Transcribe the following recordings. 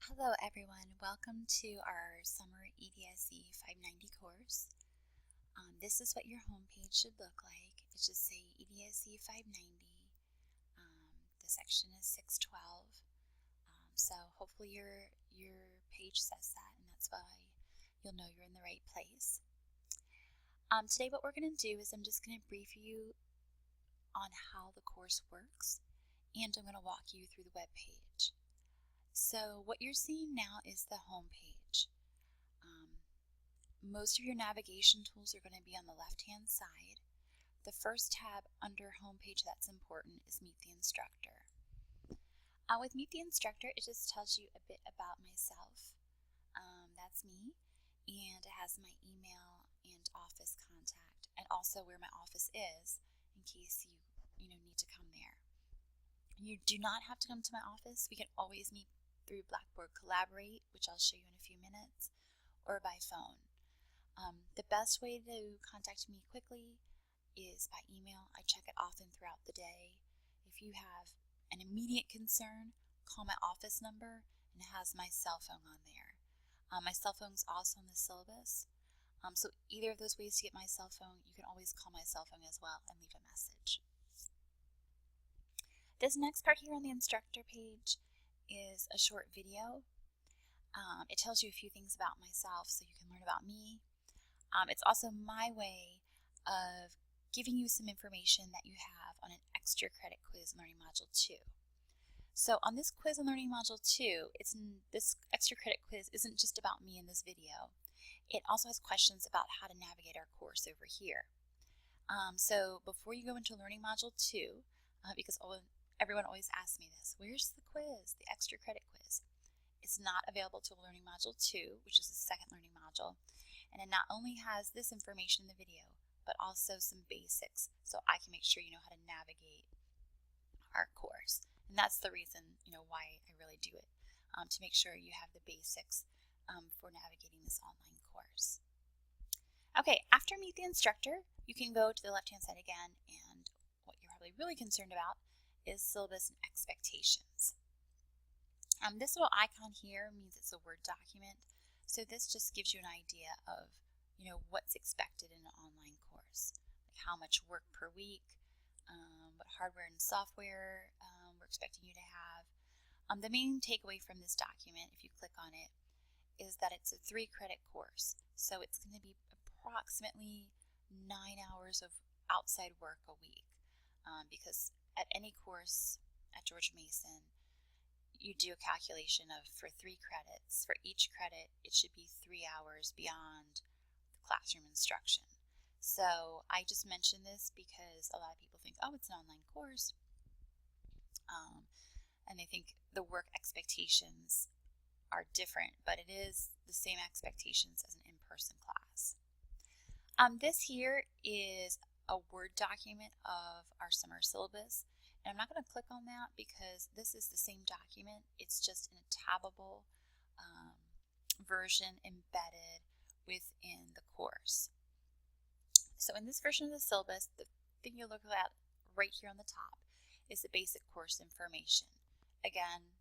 Hello everyone, welcome to our summer EDSE 590 course. This is what your homepage should look like. It should say EDSE 590. The section is 612. So hopefully your page says that, and that's why you'll know you're in the right place. Today what we're going to do is I'm just going to brief you on how the course works, and I'm going to walk you through the web page. So what you're seeing now is the home page. Most of your navigation tools are going to be on the left-hand side. The first tab under homepage that's important is Meet the Instructor. With Meet the Instructor, it just tells you a bit about myself. That's me, and it has my email and office contact, and also where my office is in case you need to come there. You do not have to come to my office. We can always meet through Blackboard Collaborate, which I'll show you in a few minutes, or by phone. The best way to contact me quickly is by email. I check it often throughout the day. If you have an immediate concern, call my office number, and it has my cell phone on there. My cell phone is also on the syllabus. So either of those ways to get my cell phone, you can always call my cell phone as well and leave a message. This next part here on the instructor page is a short video. It tells you a few things about myself so you can learn about me. It's also my way of giving you some information that you have on an extra credit quiz in Learning Module 2. So on this quiz in Learning Module 2, this extra credit quiz isn't just about me in this video. It also has questions about how to navigate our course over here. So before you go into Learning Module 2, because everyone always asks me this, where's the quiz, the extra credit quiz? It's not available to Learning Module 2, which is the second learning module, and it not only has this information in the video, but also some basics, so I can make sure you know how to navigate our course. And that's the reason, why I really do it, to make sure you have the basics for navigating this online course. Okay, after Meet the Instructor, you can go to the left-hand side again, and what you're probably really concerned about is syllabus and expectations. This little icon here means it's a Word document, so this just gives you an idea of, what's expected in an online course, like how much work per week, what hardware and software we're expecting you to have. The main takeaway from this document, if you click on it, is that it's a 3-credit course, so it's going to be approximately 9 hours of outside work a week, because at any course at George Mason, you do a calculation of, for 3 credits, for each credit it should be 3 hours beyond the classroom instruction. So I just mentioned this because a lot of people think, oh, it's an online course, and they think the work expectations are different, but it is the same expectations as an in-person class. This here is a Word document of our summer syllabus. And I'm not going to click on that because this is the same document. It's just in a tabbable version embedded within the course. So in this version of the syllabus, the thing you'll look at right here on the top is the basic course information. Again,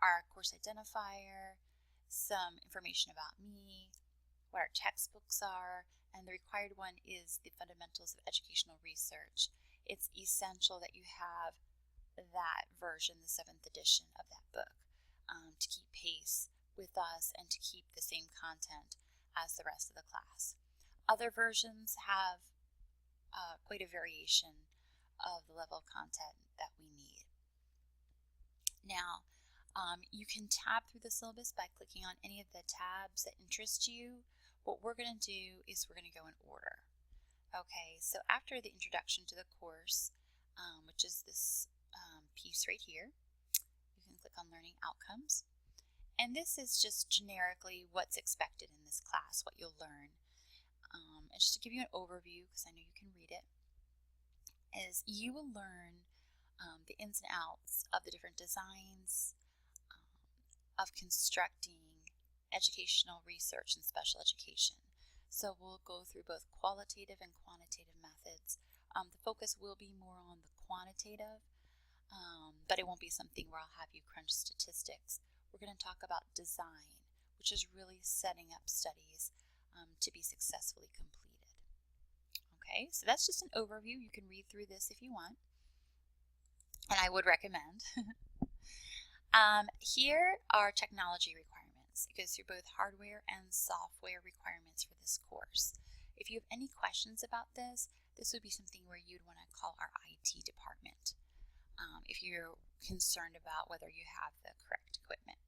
our course identifier, some information about me, what our textbooks are, and the required one is the Fundamentals of Educational Research. It's essential that you have that version, the 7th edition of that book, to keep pace with us and to keep the same content as the rest of the class. Other versions have quite a variation of the level of content that we need. Now, you can tab through the syllabus by clicking on any of the tabs that interest you. What we're going to do is we're going to go in order. Okay, so after the introduction to the course, which is this piece right here, you can click on Learning Outcomes. And this is just generically what's expected in this class, what you'll learn. And just to give you an overview, because I know you can read it, is you will learn the ins and outs of the different designs of constructing educational research and special education. So we'll go through both qualitative and quantitative methods. The focus will be more on the quantitative, but it won't be something where I'll have you crunch statistics. we're going to talk about design, which is really setting up studies to be successfully completed. Okay, so that's just an overview. You can read through this if you want, and I would recommend. Here are technology requirements. It goes through both hardware and software requirements for this course. If you have any questions about this, this would be something where you'd want to call our IT department if you're concerned about whether you have the correct equipment.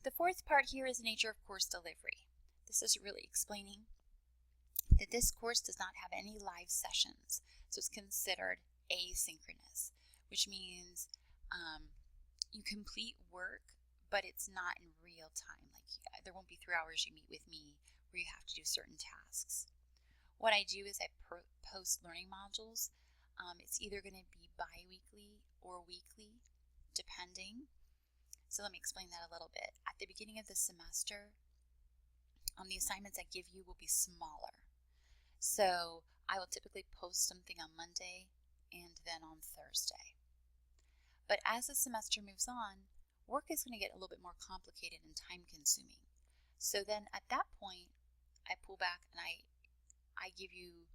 The fourth part here is the nature of course delivery. This is really explaining that this course does not have any live sessions, so it's considered asynchronous, which means you complete work, but it's not in real time. Like there won't be 3 hours you meet with me where you have to do certain tasks. What I do is I post learning modules. It's either going to be bi-weekly or weekly, depending. So let me explain that a little bit. At the beginning of the semester, the assignments I give you will be smaller. So I will typically post something on Monday and then on Thursday. But as the semester moves on, work is going to get a little bit more complicated and time consuming. So then at that point, I pull back and I give you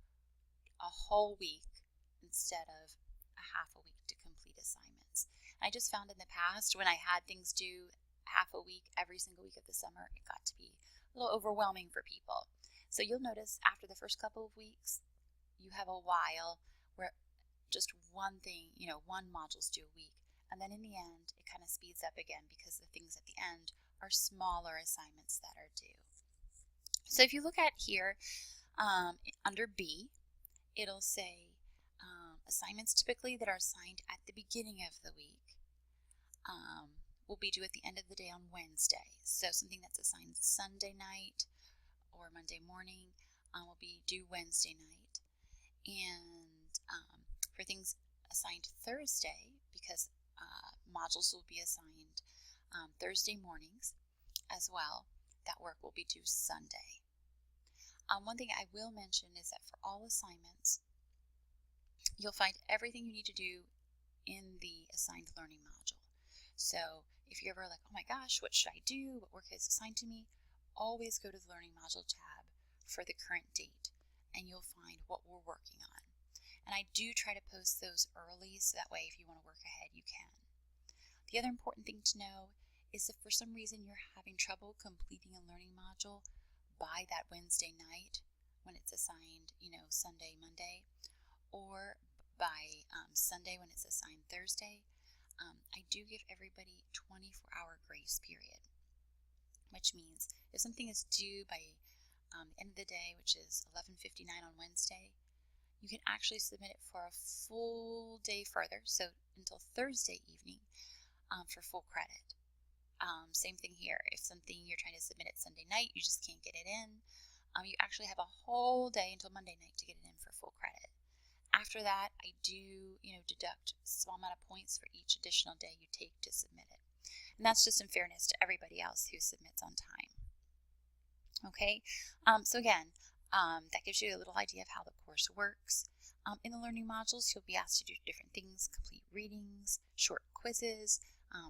a whole week instead of a half a week to complete assignments. I just found in the past when I had things due half a week every single week of the summer, it got to be a little overwhelming for people. So you'll notice after the first couple of weeks, you have a while where just one thing, one module's due a week. And then in the end, it kind of speeds up again because the things at the end are smaller assignments that are due. So if you look at here, under B, it'll say assignments typically that are assigned at the beginning of the week will be due at the end of the day on Wednesday. So something that's assigned Sunday night or Monday morning will be due Wednesday night. And for things assigned Thursday, because modules will be assigned Thursday mornings as well, that work will be due Sunday. One thing I will mention is that for all assignments, you'll find everything you need to do in the assigned learning module. So if you're ever like, oh my gosh, what should I do? What work is assigned to me? Always go to the learning module tab for the current date and you'll find what we're working on. And I do try to post those early so that way if you want to work ahead, you can. The other important thing to know is if for some reason you're having trouble completing a learning module by that Wednesday night when it's assigned, Sunday, Monday, or by Sunday when it's assigned Thursday, I do give everybody 24-hour grace period, which means if something is due by the end of the day, which is 11:59 on Wednesday, you can actually submit it for a full day further, so until Thursday evening for full credit. Same thing here. If something you're trying to submit at Sunday night, you just can't get it in, you actually have a whole day until Monday night to get it in for full credit. After that, I do, deduct a small amount of points for each additional day you take to submit it. And that's just in fairness to everybody else who submits on time. Okay, so again, that gives you a little idea of how the course works. In the learning modules, you'll be asked to do different things: complete readings, short quizzes,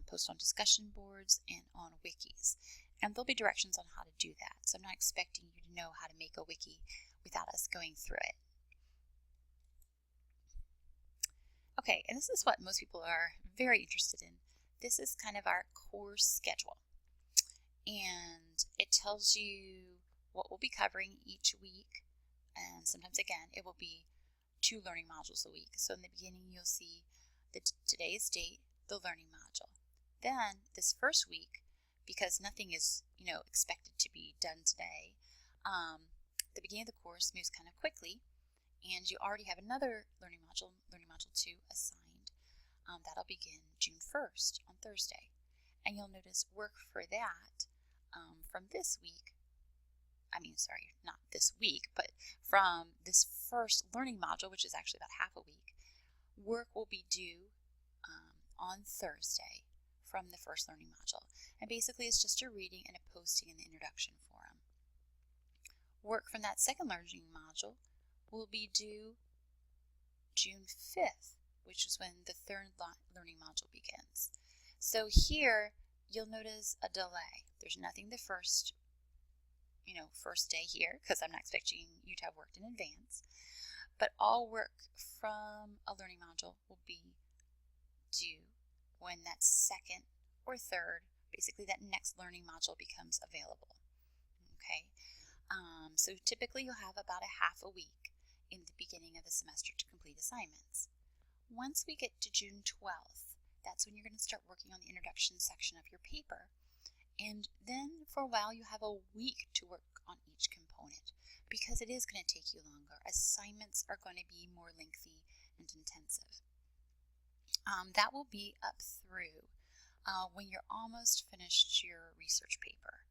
post on discussion boards, and on wikis. And there'll be directions on how to do that. So I'm not expecting you to know how to make a wiki without us going through it. Okay, and this is what most people are very interested in. This is kind of our course schedule. And it tells you what we'll be covering each week. And sometimes, again, it will be 2 learning modules a week. So in the beginning, you'll see today's date, the learning module. Then this first week, because nothing is, expected to be done today, the beginning of the course moves kind of quickly. And you already have another learning module 2, assigned. That'll begin June 1st on Thursday. And you'll notice work for that from this week. Not this week, but from this first learning module, which is actually about half a week, work will be due on Thursday from the first learning module. And basically it's just a reading and a posting in the introduction forum. Work from that second learning module will be due June 5th which is when the third learning module begins. So here, you'll notice a delay. There's nothing the first day here, because I'm not expecting you to have worked in advance. But all work from a learning module will be due when that second or third, basically that next learning module becomes available. Okay, so typically you'll have about a half a week in the beginning of the semester to complete assignments. Once we get to June 12th, that's when you're going to start working on the introduction section of your paper. And then for a while you have a week to work on each component because it is going to take you longer. Assignments are going to be more lengthy and intensive. That will be up through when you're almost finished your research paper.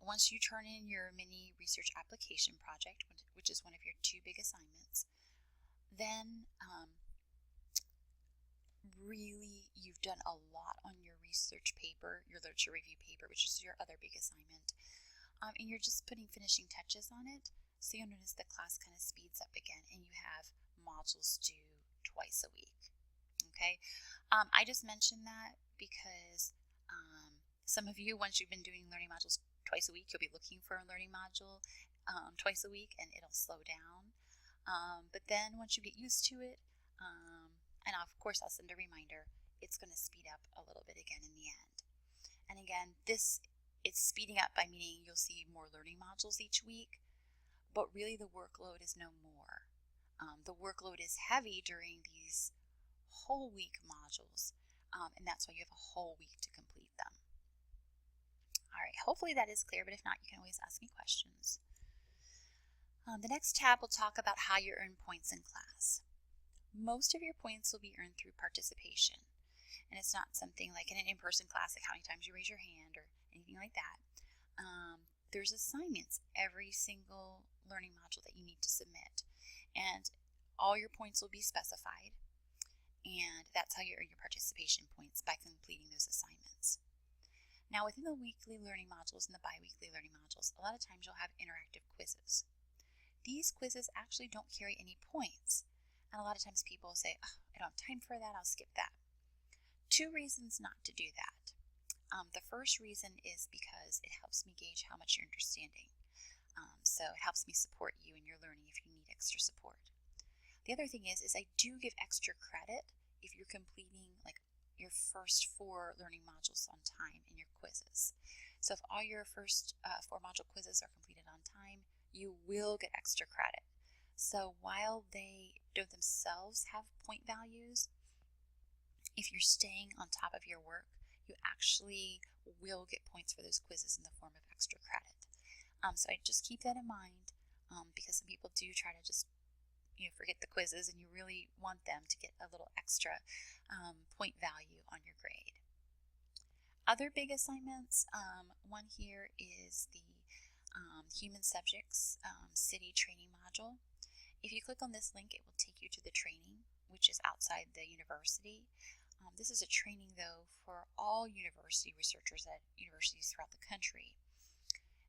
Once you turn in your mini research application project, which is one of your 2 big assignments, then really you've done a lot on your research paper, your literature review paper, which is your other big assignment, and you're just putting finishing touches on it. So you'll notice the class kind of speeds up again and you have modules due twice a week. Okay, I just mentioned that because some of you, once you've been doing learning modules twice a week, you'll be looking for a learning module twice a week and it'll slow down. But then once you get used to it, and of course I'll send a reminder, it's going to speed up a little bit again in the end. And again, it's speeding up by meaning you'll see more learning modules each week, but really the workload is no more. The workload is heavy during these whole week modules, and that's why you have a whole week to complete them. Alright, hopefully that is clear, but if not, you can always ask me questions. The next tab will talk about how you earn points in class. Most of your points will be earned through participation, and it's not something like in an in-person class, like how many times you raise your hand or anything like that. There's assignments every single learning module that you need to submit, and all your points will be specified, and that's how you earn your participation points, by completing those assignments. Now within the weekly learning modules and the bi-weekly learning modules, a lot of times you'll have interactive quizzes. These quizzes actually don't carry any points, and a lot of times people say, oh, I don't have time for that, I'll skip that. 2 reasons not to do that. The first reason is because it helps me gauge how much you're understanding. So it helps me support you in your learning if you need extra support. The other thing is I do give extra credit if you're completing like your first 4 learning modules on time in your quizzes. So if all your first 4 module quizzes are completed on time, you will get extra credit. So while they don't themselves have point values, if you're staying on top of your work, you actually will get points for those quizzes in the form of extra credit. So I just keep that in mind because some people do try to just forget the quizzes, and you really want them to get a little extra point value on your grade. Other big assignments, one here is the Human Subjects City Training Module. If you click on this link, it will take you to the training, which is outside the university. This is a training, though, for all university researchers at universities throughout the country.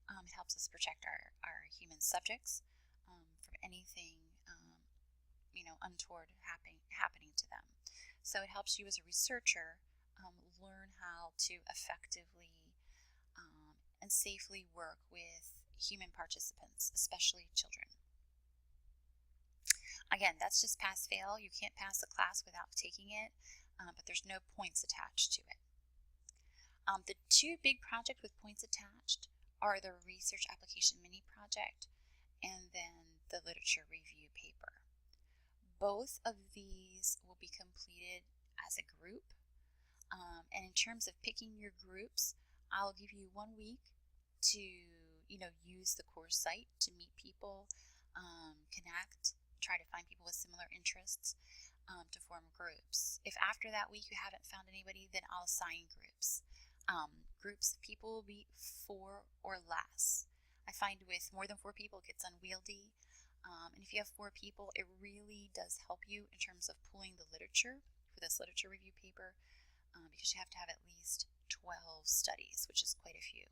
It helps us protect our human subjects from anything untoward happening to them. So it helps you as a researcher learn how to effectively and safely work with human participants, especially children. Again, that's just pass-fail. You can't pass a class without taking it, but there's no points attached to it. The 2 big projects with points attached are the Research Application Mini Project and then the Literature Review Paper. Both of these will be completed as a group, and in terms of picking your groups, I'll give you 1 week to use the course site to meet people, connect, try to find people with similar interests to form groups. If after that week you haven't found anybody, then I'll assign groups. Groups of people will be 4 or less. I find with more than 4 people it gets unwieldy, and if you have 4 people, it really does help you in terms of pulling the literature for this literature review paper, because you have to have at least 12 studies, which is quite a few.